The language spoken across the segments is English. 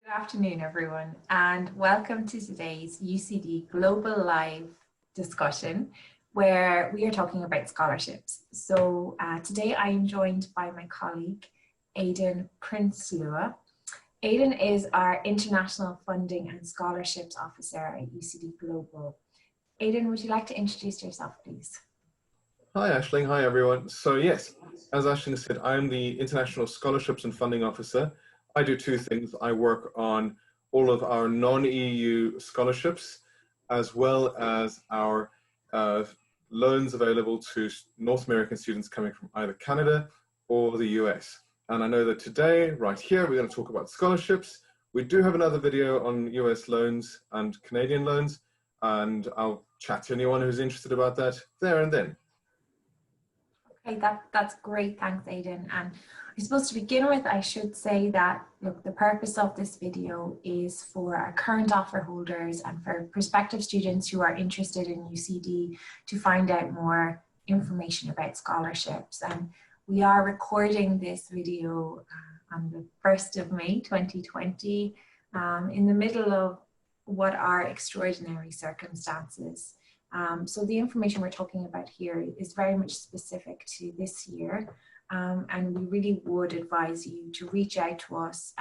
Good afternoon, everyone, and welcome to today's UCD Global Live discussion, where we are talking about scholarships. So today I am joined by my colleague, Aidan Prinsloo. Aidan is our International Funding and Scholarships Officer at UCD Global. Aidan, would you like to introduce yourself, please? Hi, Aisling. Hi, everyone. So yes, as Aisling said, I'm the International Scholarships and Funding Officer. I do two things. I work on all of our non-EU scholarships, as well as our loans available to North American students coming from either Canada or the US. And I know that today, right here, we're going to talk about scholarships. We do have another video on US loans and Canadian loans, and I'll chat to anyone who's interested about that there and then. Okay, that's great. Thanks, Aidan. And I suppose to begin with, I should say that, look, the purpose of this video is for our current offer holders and for prospective students who are interested in UCD to find out more information about scholarships. And we are recording this video on the 1st of May 2020 in the middle of what are extraordinary circumstances. So the information we're talking about here is very much specific to this year, and we really would advise you to reach out to us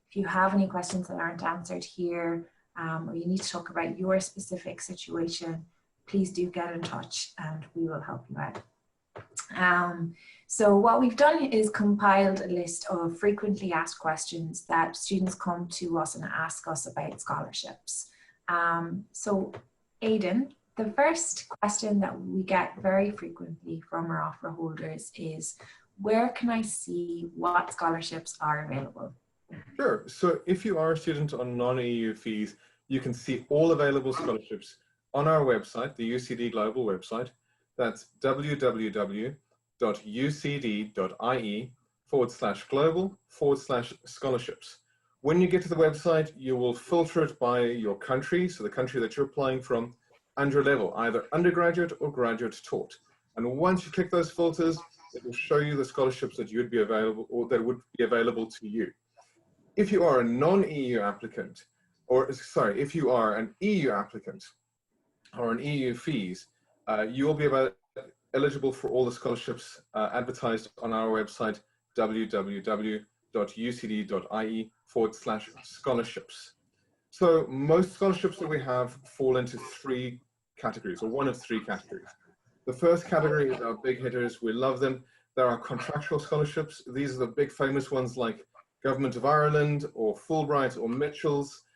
if you have any questions that aren't answered here, or you need to talk about your specific situation. Please do get in touch and we will help you out. So what we've done is compiled a list of frequently asked questions that students come to us and ask us about scholarships. So Aidan, the first question that we get very frequently from our offer holders is, where can I see what scholarships are available? Sure. So if you are a student on non-EU fees, you can see all available scholarships on our website, the UCD Global website. That's www.ucd.ie/global/scholarships. When you get to the website, you will filter it by your country, so the country that you're applying from, and your level, either undergraduate or graduate taught. And once you click those filters, it will show you the scholarships that you'd be available, or that would be available to you. If you are a non-EU applicant, or sorry, if you are an EU applicant or an EU fees, you will be eligible for all the scholarships advertised on our website, www.ucd.ie/scholarships. So most scholarships that we have fall into three categories, or one of three categories. The first category is our big hitters. We love them. There are contractual scholarships. These are the big famous ones like Government of Ireland or Fulbright or Mitchell's.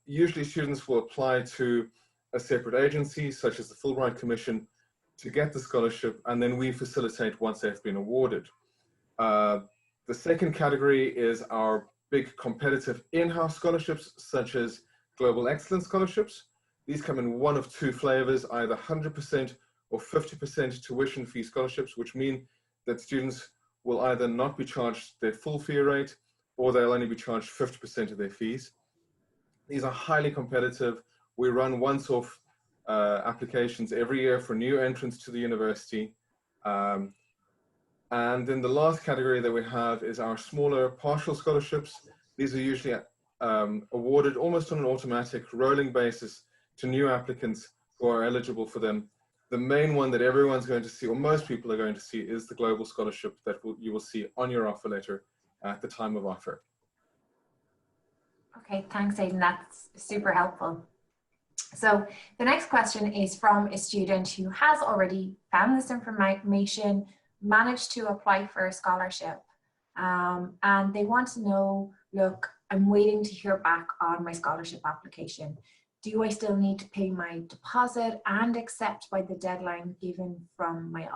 Usually students will apply to a separate agency, such as the Fulbright Commission, to get the scholarship, and then we facilitate once they've been awarded. The second category is our big competitive in-house scholarships, such as Global Excellence Scholarships. These come in one of two flavors, either 100% or 50% tuition fee scholarships, which mean that students will either not be charged their full fee rate, or they'll only be charged 50% of their fees. These are highly competitive. We run once-off applications every year for new entrants to the university. And then the last category that we have is our smaller partial scholarships. These are usually awarded almost on an automatic rolling basis to new applicants who are eligible for them. The main one that everyone's going to see, or most people are going to see, is the global scholarship that you will see on your offer letter at the time of offer. Okay, thanks, Aidan. That's super helpful. So the next question is from a student who has already found this information, managed to apply for a scholarship, and they want to know, look, I'm waiting to hear back on my scholarship application. Do I still need to pay my deposit and accept by the deadline given on my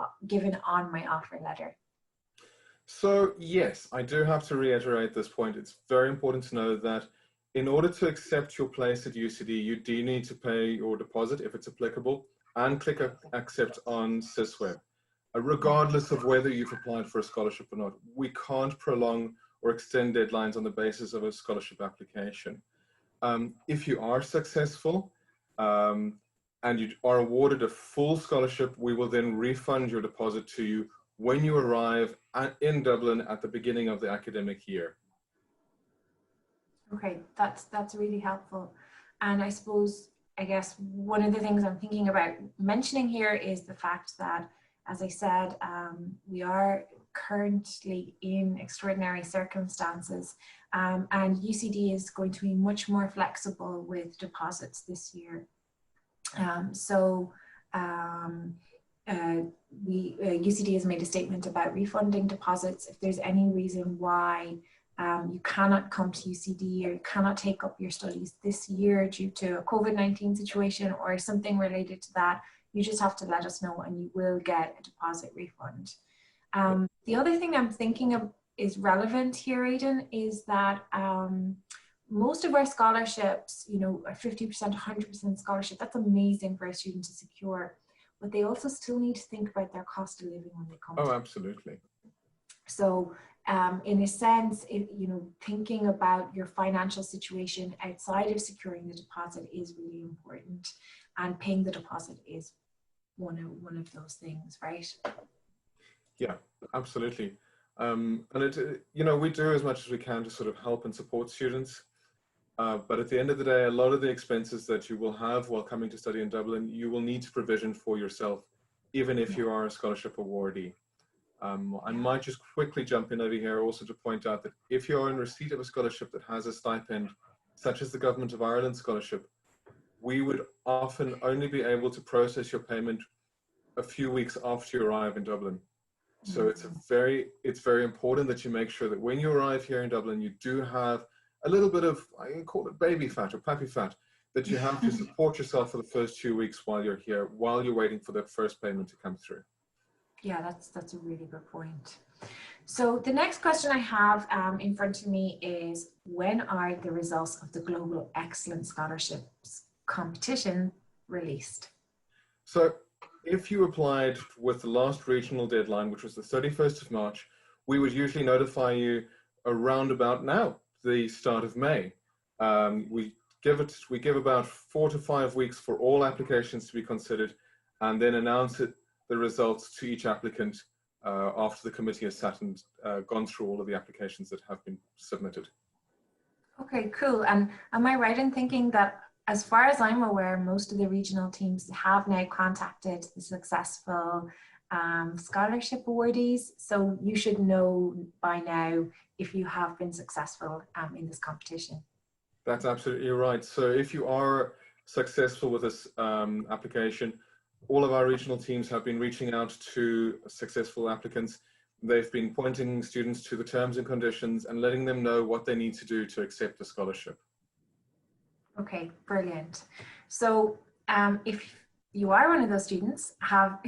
offer letter? So yes, I do have to reiterate this point. It's very important to know that in order to accept your place at UCD, you do need to pay your deposit if it's applicable, and click accept on SysWeb. Regardless of whether you've applied for a scholarship or not, we can't prolong or extend deadlines on the basis of a scholarship application. If you are successful and you are awarded a full scholarship, we will then refund your deposit to you when you arrive in Dublin at the beginning of the academic year. Okay, that's really helpful. And I guess one of the things I'm thinking about mentioning here is the fact that, as I said, we are currently in extraordinary circumstances, and UCD is going to be much more flexible with deposits this year. So UCD has made a statement about refunding deposits if there's any reason why you cannot come to UCD or you cannot take up your studies this year due to a COVID-19 situation or something related to that. You just have to let us know and you will get a deposit refund. The other thing I'm thinking of is relevant here, Aidan, is that most of our scholarships, you know, are 50%, 100% scholarship. That's amazing for a student to secure, but they also still need to think about their cost of living when they come. Oh, absolutely. So in a sense, you know, thinking about your financial situation outside of securing the deposit is really important, and paying the deposit is one of those things, right? Yeah, absolutely. And you know, we do as much as we can to sort of help and support students. But at the end of the day, a lot of the expenses that you will have while coming to study in Dublin, you will need to provision for yourself, even if you are a scholarship awardee. I might just quickly jump in over here also to point out that if you're in receipt of a scholarship that has a stipend, such as the Government of Ireland scholarship, we would often only be able to process your payment a few weeks after you arrive in Dublin. So it's very important that you make sure that when you arrive here in Dublin, you do have a little bit of, I call it baby fat or puppy fat, that you have to support yourself for the first 2 weeks while you're here, while you're waiting for the first payment to come through. Yeah, that's a really good point. So the next question I have in front of me is, when are the results of the Global Excellence Scholarships competition released? So if you applied with the last regional deadline, which was the 31st of March, we would usually notify you around about now, the start of May. We give about 4 to 5 weeks for all applications to be considered, and then announce the results to each applicant after the committee has sat and gone through all of the applications that have been submitted. Okay, cool. And am I right in thinking that, as far as I'm aware, most of the regional teams have now contacted the successful scholarship awardees? So you should know by now if you have been successful in this competition. That's absolutely right. So if you are successful with this application, all of our regional teams have been reaching out to successful applicants. They've been pointing students to the terms and conditions and letting them know what they need to do to accept the scholarship. Okay, brilliant. So if you are one of those students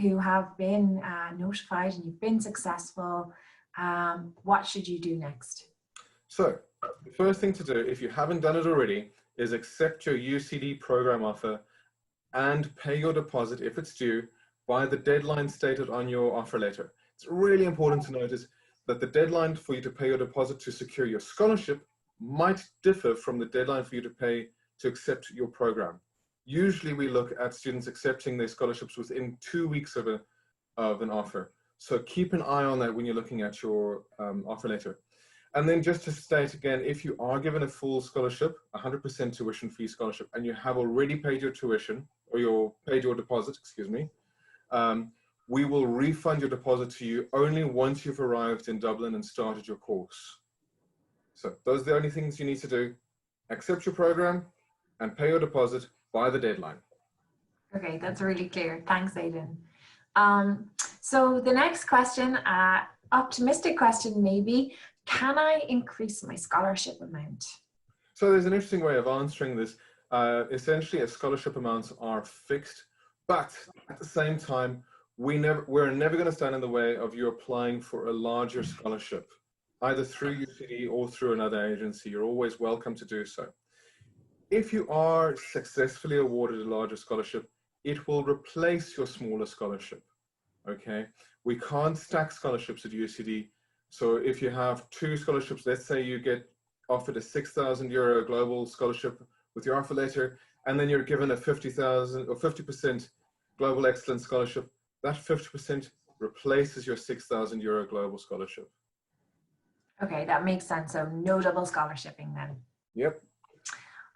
who have been notified and you've been successful, what should you do next? So the first thing to do, if you haven't done it already, is accept your UCD program offer and pay your deposit if it's due by the deadline stated on your offer letter. It's really important to notice that the deadline for you to pay your deposit to secure your scholarship might differ from the deadline for you to pay to accept your program. Usually we look at students accepting their scholarships within 2 weeks of an offer. So keep an eye on that when you're looking at your offer letter. And then just to state again, if you are given a full scholarship, 100% tuition fee scholarship, and you have already paid your tuition, or paid your deposit, excuse me, we will refund your deposit to you only once you've arrived in Dublin and started your course. So those are the only things you need to do. Accept your program and pay your deposit by the deadline. Okay, that's really clear. Thanks, Aidan. So the next question, optimistic question maybe, can I increase my scholarship amount? So there's an interesting way of answering this. Essentially, scholarship amounts are fixed, but at the same time, we're never going to stand in the way of you applying for a larger scholarship, either through UCD or through another agency. You're always welcome to do so. If you are successfully awarded a larger scholarship, it will replace your smaller scholarship. Okay, we can't stack scholarships at UCD. So if you have 2 scholarships, let's say you get offered a €6,000 global scholarship with your offer letter, and then you're given a 50,000 or 50% global excellence scholarship, that 50% replaces your €6,000 global scholarship. Okay, that makes sense. So no double scholarshiping then. Yep.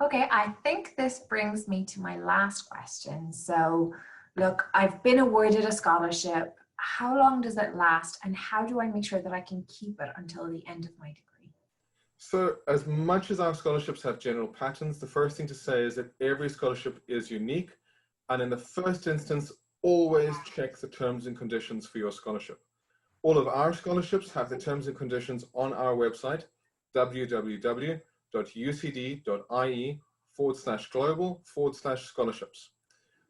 Okay, I think this brings me to my last question. So, look, I've been awarded a scholarship. How long does it last, and how do I make sure that I can keep it until the end of my degree? So as much as our scholarships have general patterns, the first thing to say is that every scholarship is unique. And in the first instance, always check the terms and conditions for your scholarship. All of our scholarships have the terms and conditions on our website, www.ucd.ie/global/scholarships.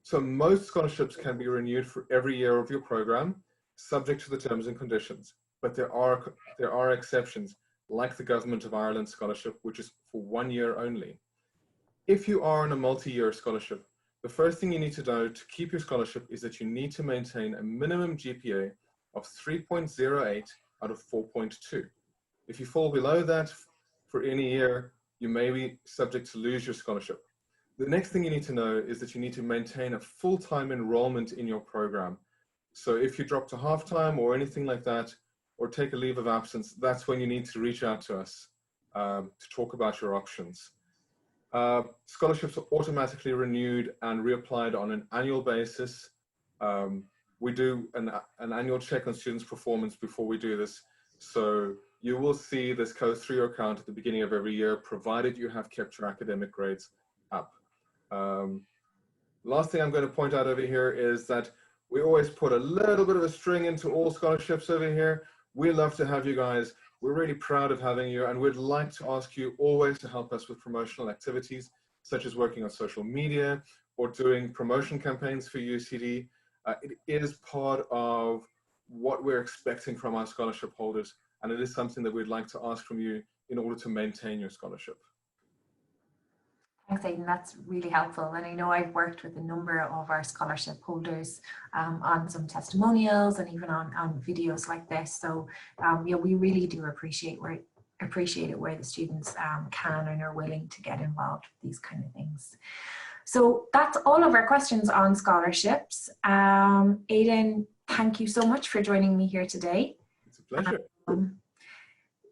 So most scholarships can be renewed for every year of your program, subject to the terms and conditions. But there are exceptions, like the Government of Ireland scholarship, which is for 1 year only. If you are on a multi-year scholarship, the first thing you need to know to keep your scholarship is that you need to maintain a minimum GPA of 3.08 out of 4.2. If you fall below that for any year, you may be subject to lose your scholarship. The next thing you need to know is that you need to maintain a full-time enrollment in your program. So if you drop to half-time or anything like that, or take a leave of absence, that's when you need to reach out to us to talk about your options. Scholarships are automatically renewed and reapplied on an annual basis. We do an annual check on students' performance before we do this. So you will see this go through your account at the beginning of every year, provided you have kept your academic grades up. Last thing I'm going to point out over here is that we always put a little bit of a string into all scholarships over here. We love to have you guys. We're really proud of having you, and we'd like to ask you always to help us with promotional activities, such as working on social media or doing promotion campaigns for UCD. It is part of what we're expecting from our scholarship holders, and it is something that we'd like to ask from you in order to maintain your scholarship. Thanks, Aidan. That's really helpful. And I know I've worked with a number of our scholarship holders on some testimonials and even on videos like this. So yeah, we really do appreciate it where the students can and are willing to get involved with these kind of things. So that's all of our questions on scholarships. Aidan, thank you so much for joining me here today. It's a pleasure.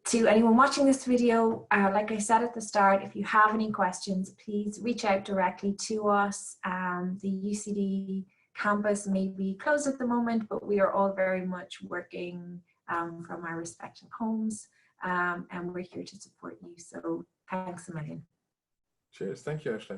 To anyone watching this video, like I said at the start, if you have any questions, please reach out directly to us. The UCD campus may be closed at the moment, but we are all very much working from our respective homes, and we're here to support you. So thanks a million. Cheers. Thank you, Ashley.